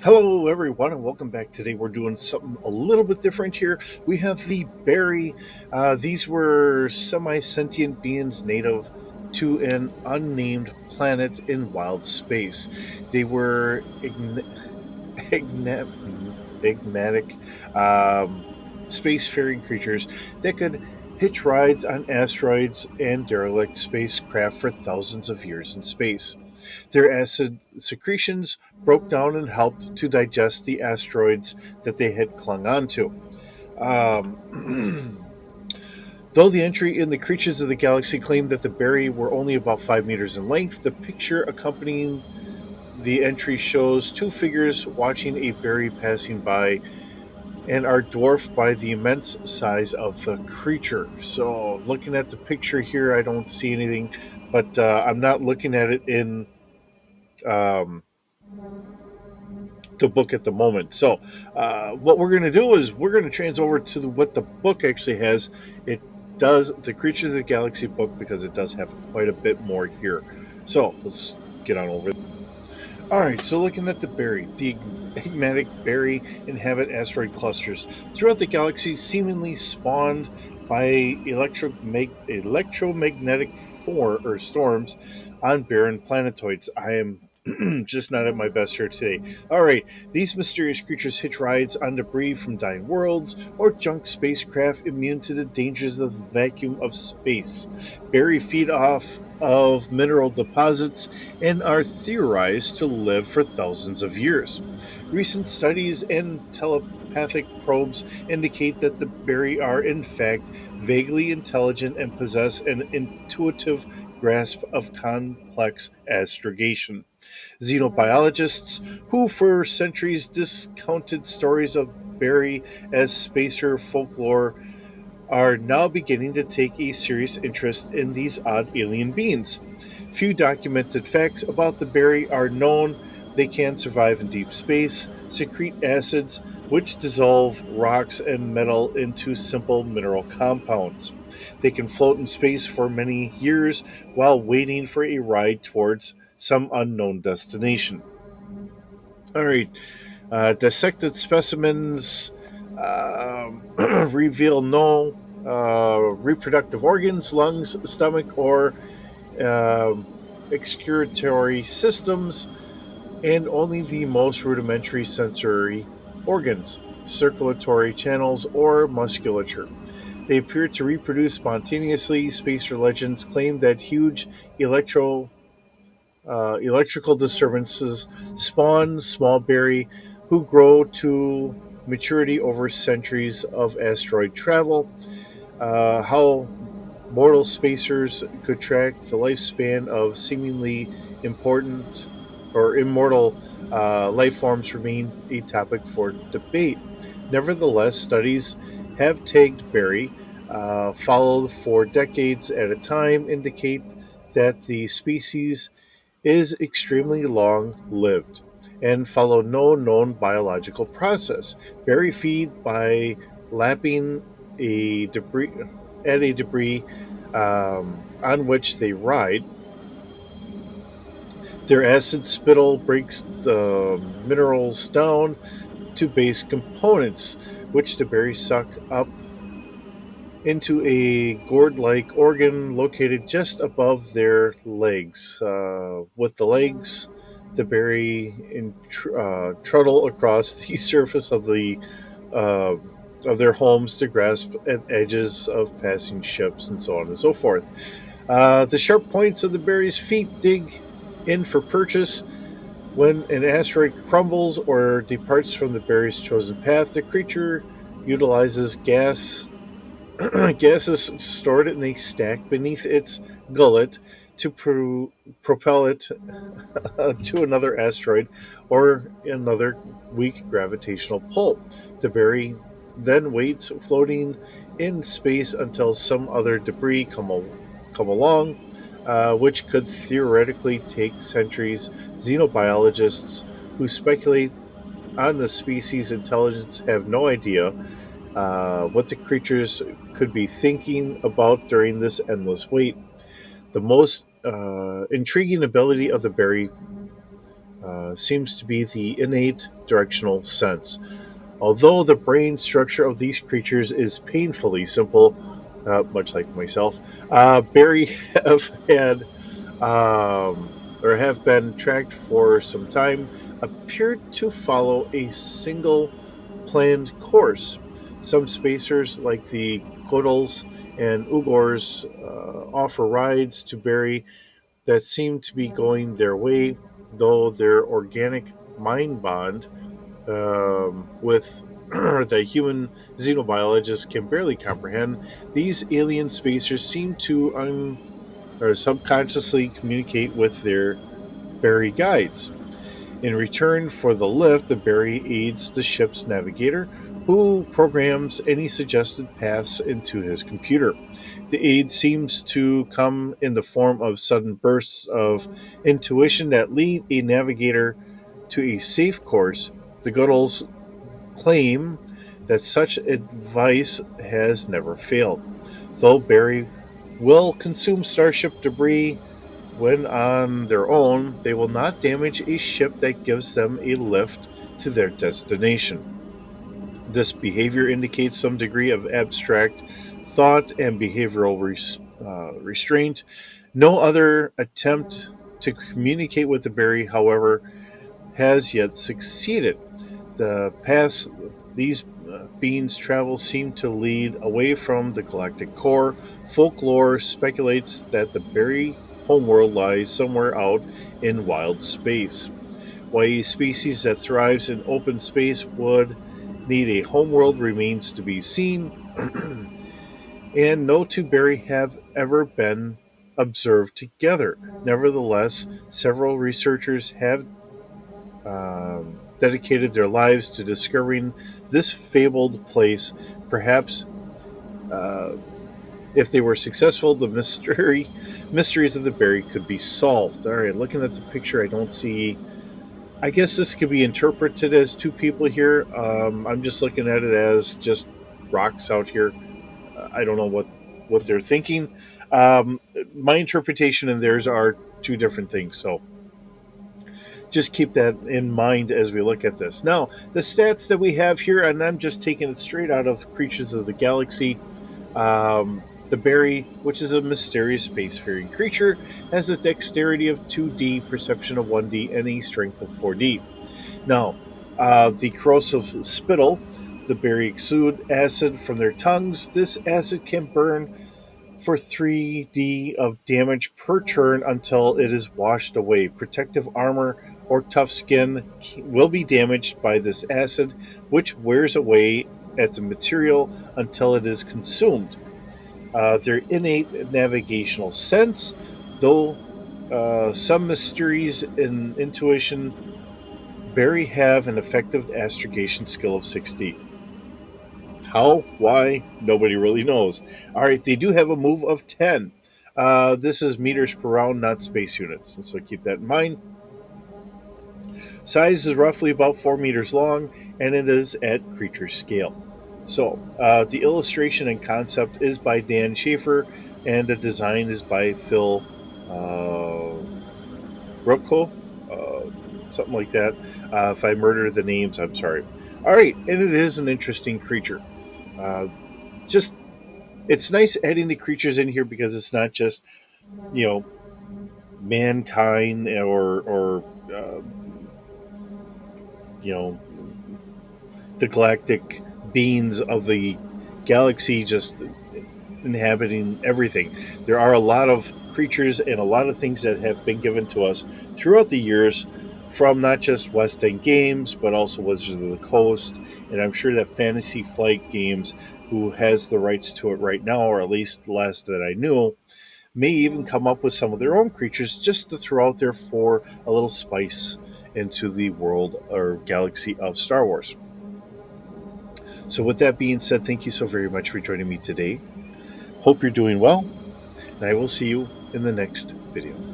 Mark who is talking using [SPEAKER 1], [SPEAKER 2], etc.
[SPEAKER 1] Hello, everyone, and welcome back. Today, we're doing something a little bit different here. We have the Barri. These were semi sentient beings native to an unnamed planet in wild space. They were igna- enigmatic um, spacefaring creatures that could hitch rides on asteroids and derelict spacecraft for thousands of years in space. Their acid secretions broke down and helped to digest the asteroids that they had clung onto. Um, Though the entry in the Creatures of the Galaxy claimed that the Barry were only about 5 meters in length, the picture accompanying the entry shows two figures watching a Barry passing by and are dwarfed by the immense size of the creature. So, looking at the picture here, I don't see anything, but I'm not looking at it in um, the book at the moment. So, what we're going to do is we're going to trans over to what the book actually has. It does the Creatures of the Galaxy book because it does have quite a bit more here. So, let's get on over. All right, so looking at the berry, the enigmatic berry inhabit asteroid clusters throughout the galaxy, seemingly spawned by electromagnetic or storms on barren planetoids. I am just not at my best here today. All right, these mysterious creatures hitch rides on debris from dying worlds or junk spacecraft immune to the dangers of the vacuum of space. Berry feed off of mineral deposits and are theorized to live for thousands of years. Recent studies and telepathic probes indicate that the Beri are, in fact, vaguely intelligent and possess an intuitive grasp of complex astrogation. Xenobiologists, who for centuries discounted stories of Beri as spacer folklore, are now beginning to take a serious interest in these odd alien beings. Few documented facts about the berry are known. They can survive in deep space, secrete acids, which dissolve rocks and metal into simple mineral compounds. They can float in space for many years while waiting for a ride towards some unknown destination. All right, dissected specimens reveal no reproductive organs, lungs, stomach, or um, excretory systems, and only the most rudimentary sensory organs, circulatory channels, or musculature. They appear to reproduce spontaneously. Spacer legends claim that huge electrical disturbances spawn small berry who grow to maturity over centuries of asteroid travel. How mortal spacers could track the lifespan of seemingly important or immortal life forms remain a topic for debate. Nevertheless, studies have tagged Berry, followed for decades at a time, indicate that the species is extremely long lived and follow no known biological process. Berry feed by lapping a debris at a debris on which they ride. Their acid spittle breaks the minerals down to base components, which the berries suck up into a gourd like organ located just above their legs. With the legs, the berry trundle across the surface uh, of their homes to grasp at edges of passing ships and so on and so forth. The sharp points of the berry's feet dig in for purchase. When an asteroid crumbles or departs from the berry's chosen path, the creature utilizes gases stored in a stack beneath its gullet to propel it to another asteroid or another weak gravitational pull. The berry then waits floating in space until some other debris come along, which could theoretically take centuries. Xenobiologists who speculate on the species' intelligence have no idea what the creatures could be thinking about during this endless wait. The most intriguing ability of the berry seems to be the innate directional sense. Although the brain structure of these creatures is painfully simple, much like myself, Barry have had or have been tracked for some time appeared to follow a single planned course. Some spacers, like the Godels and Ugors, offer rides to Barry that seem to be going their way, though their organic mind bond with that human xenobiologists can barely comprehend. These alien spacers seem to or subconsciously communicate with their Barry guides. In return for the lift, the Barry aids the ship's navigator, who programs any suggested paths into his computer. The aid seems to come in the form of sudden bursts of intuition that lead a navigator to a safe course. The Goodalls claim that such advice has never failed. Though Barry will consume starship debris when on their own, they will not damage a ship that gives them a lift to their destination. This behavior indicates some degree of abstract thought and behavioral restraint. No other attempt to communicate with the Berry, however, has yet succeeded. The paths these beings travel seem to lead away from the galactic core. Folklore speculates that the Berry homeworld lies somewhere out in wild space. Why a species that thrives in open space would need a homeworld remains to be seen, and no two Berry have ever been observed together. Nevertheless, several researchers have dedicated their lives to discovering this fabled place. Perhaps, uh, if they were successful, the mysteries of the berry could be solved. All right, looking at the picture, I don't see. I guess this could be interpreted as two people here. I'm just looking at it as just rocks out here. I don't know what they're thinking. Um, my interpretation and theirs are two different things. So just keep that in mind as we look at this. Now, the stats that we have here, and I'm just taking it straight out of Creatures of the Galaxy. The Berry, which is a mysterious spacefaring creature, has a dexterity of 2D, perception of 1D, and a strength of 4D. Now, the corrosive spittle, the berry exude acid from their tongues. This acid can burn for 3D of damage per turn until it is washed away. Protective armor or tough skin will be damaged by this acid, which wears away at the material until it is consumed. Their innate navigational sense, though some mysteries in intuition, Barry have an effective astrogation skill of 6D. How? Why? Nobody really knows. All right, they do have a move of 10. This is meters per round, not space units. So keep that in mind. Size is roughly about 4 meters long, and it is at creature scale. So the illustration and concept is by Dan Schaefer, and the design is by Phil Rupko, uh, something like that. If I murder the names, I'm sorry. All right, and it is an interesting creature. Uh, just it's nice adding the creatures in here because it's not just you know mankind or you know the galactic beings of the galaxy just inhabiting everything. There are a lot of creatures and a lot of things that have been given to us throughout the years from not just West End Games, but also Wizards of the Coast. And I'm sure that Fantasy Flight Games, who has the rights to it right now, or at least the last that I knew, may even come up with some of their own creatures just to throw out there for a little spice into the world or galaxy of Star Wars. So, with that being said, thank you so very much for joining me today. Hope you're doing well, and I will see you in the next video.